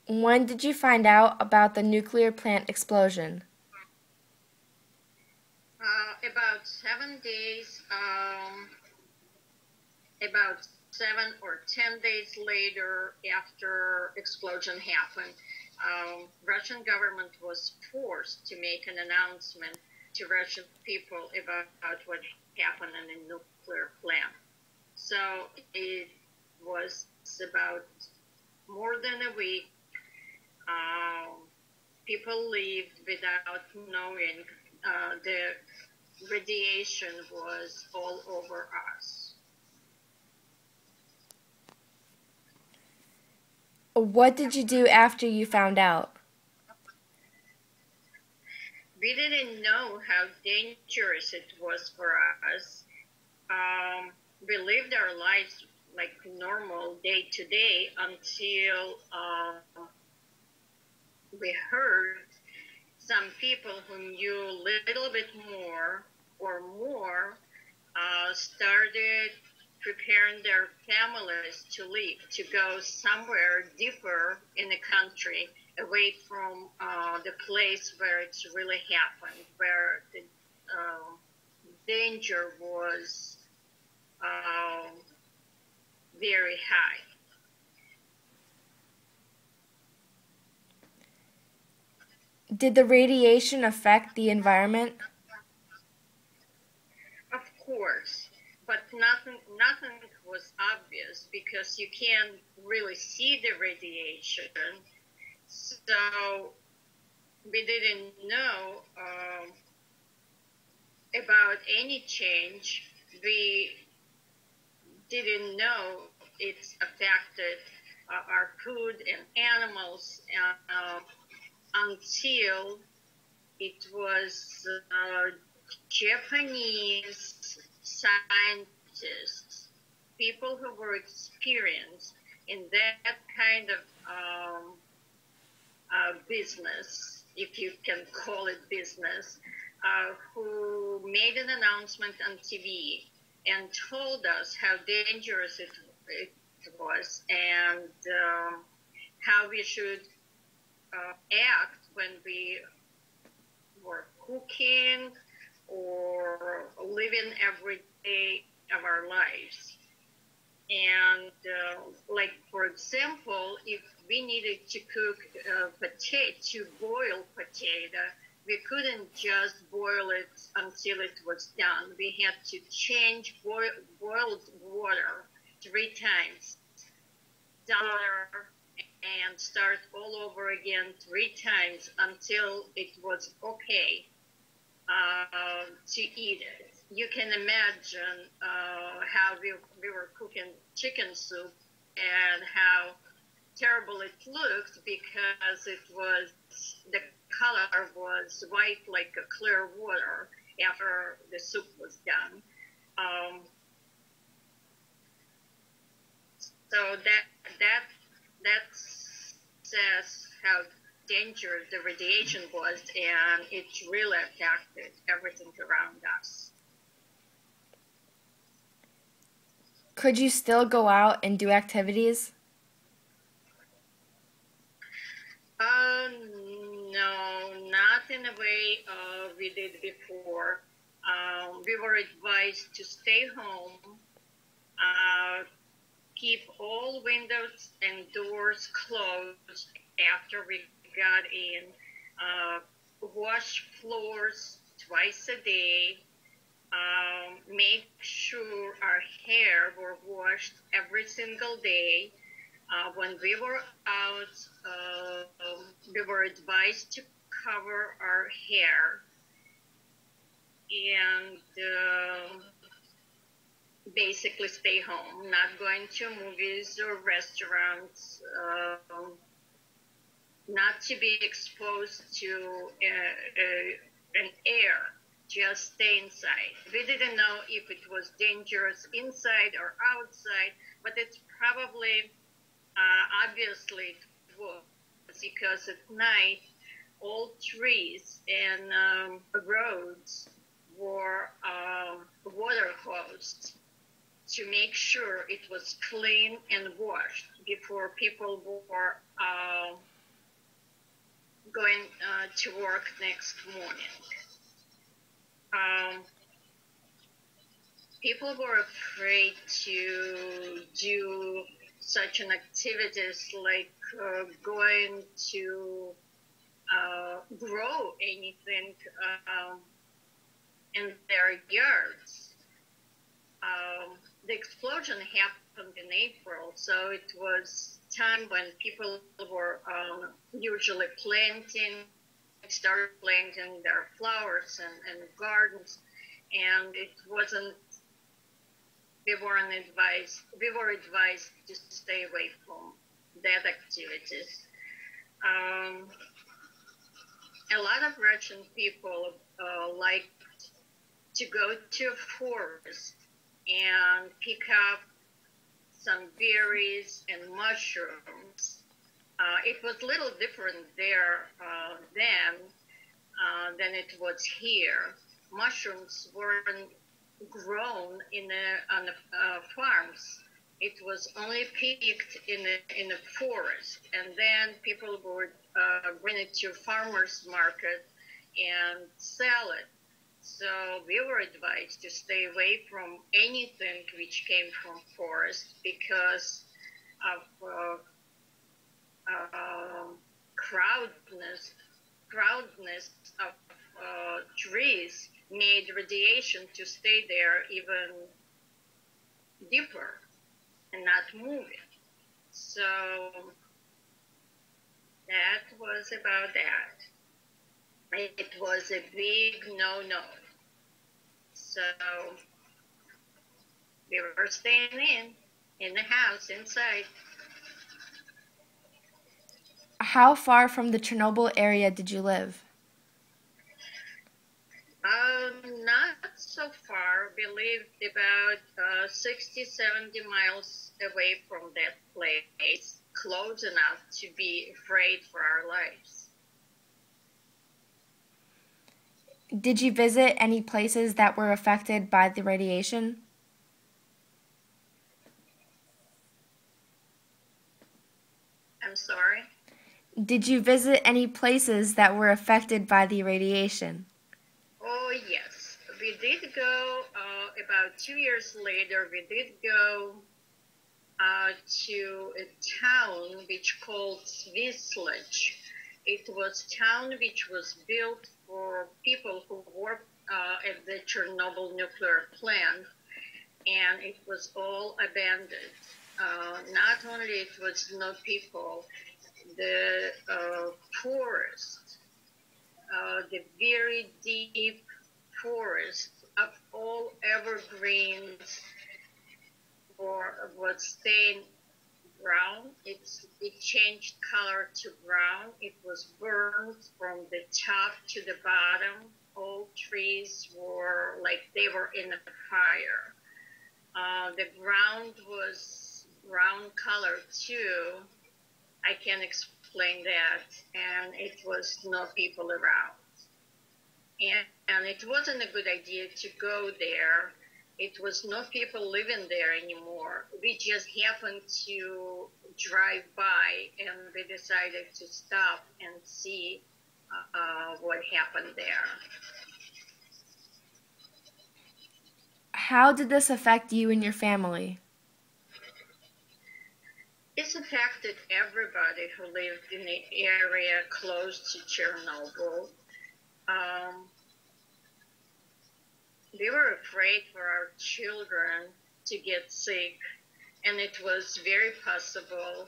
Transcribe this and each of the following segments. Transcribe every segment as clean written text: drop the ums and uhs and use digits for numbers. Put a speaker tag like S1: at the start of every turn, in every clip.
S1: When did you find out about the nuclear plant explosion?
S2: About 7 days, about 7 or 10 days later after explosion happened, Russian government was forced to make an announcement to Russian people about what happened in the nuclear plant. So it was about more than a week. Um, People lived without knowing the radiation was all over us.
S1: What did you do after you found out?
S2: We didn't know how dangerous it was for us. We lived our lives like normal day to day until we heard some people who knew a little bit more or more started preparing their families to leave, to go somewhere deeper in the country, away from the place where it's really happened, where the danger was uh, very high.
S1: Did the radiation affect the environment?
S2: Of course, but nothing was obvious because you can't really see the radiation. So we didn't know about any change. We didn't know it's affected our food and animals until it was Japanese scientists, people who were experienced in that kind of business, if you can call it business, who made an announcement on TV and told us how dangerous it was and how we should act when we were cooking or living every day of our lives. And like, for example, if we needed to cook potato, to boil potato, we couldn't just boil it until it was done. We had to change boiled water 3 times, water, and start all over again 3 times until it was okay to eat it. You can imagine how we were cooking chicken soup and how terrible it looked because the color was white like a clear water after the soup was done. Um, so that says how dangerous the radiation was, and it really affected everything around us.
S1: Could you still go out and do activities?
S2: No, not in the way we did before. We were advised to stay home, uh, keep all windows and doors closed after we got in, uh, wash floors twice a day, make sure our hair were washed every single day. When we were out, we were advised to cover our hair and basically stay home, not going to movies or restaurants, not to be exposed to an air, just stay inside. We didn't know if it was dangerous inside or outside, but it's probably, obviously, it was because at night all trees and roads were water hosed to make sure it was clean and washed before people were going to work next morning. People were afraid to do such an activities like going to grow anything in their yards. The explosion happened in April, so it was time when people were usually started planting their flowers and gardens, and it wasn't. We were advised to stay away from that activities. A lot of Russian people like to go to a forest and pick up some berries and mushrooms. It was a little different there than it was here. Mushrooms weren't grown on the farms. It was only picked in the forest, and then people would bring it to farmers market and sell it. So we were advised to stay away from anything which came from forest because of crowdness of trees made radiation to stay there even deeper and not moving. So that was about that. It was a big no-no. So we were staying in the house, inside.
S1: How far from the Chernobyl area did you live?
S2: Not so far. We lived about 60, 70 miles away from that place, close enough to be afraid for our lives.
S1: Did you visit any places that were affected by the radiation?
S2: I'm sorry?
S1: Did you visit any places that were affected by the radiation?
S2: Oh, yes. We did go, about 2 years later, we did go to a town which called Svislach. It was a town which was built for people who worked at the Chernobyl nuclear plant, and it was all abandoned. Not only it was no people, the forest, the very deep forest of all evergreens was stained brown. It changed color to brown. It was burned from the top to the bottom. All trees were like they were in a fire. The ground was brown color too. I can explain that. And it was no people around. And it wasn't a good idea to go there. It was no people living there anymore. We just happened to drive by, and we decided to stop and see what happened there.
S1: How did this affect you and your family?
S2: It's affected everybody who lived in the area close to Chernobyl. We were afraid for our children to get sick, and it was very possible.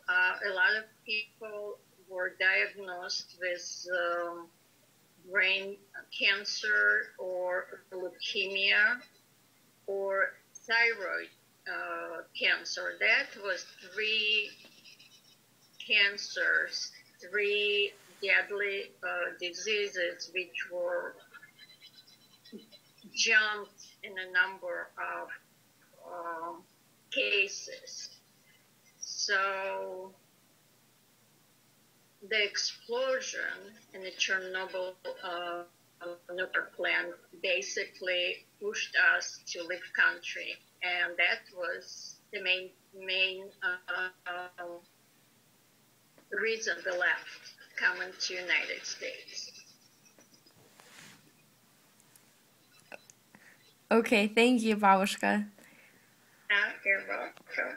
S2: A lot of people were diagnosed with brain cancer or leukemia or thyroid cancer. That was 3 cancers, 3 deadly diseases which were jumped in a number of cases. So the explosion in the Chernobyl nuclear plant basically pushed us to leave country, and that was the main reason we left. coming to United States.
S1: Okay, thank you, Babushka.
S2: You're welcome.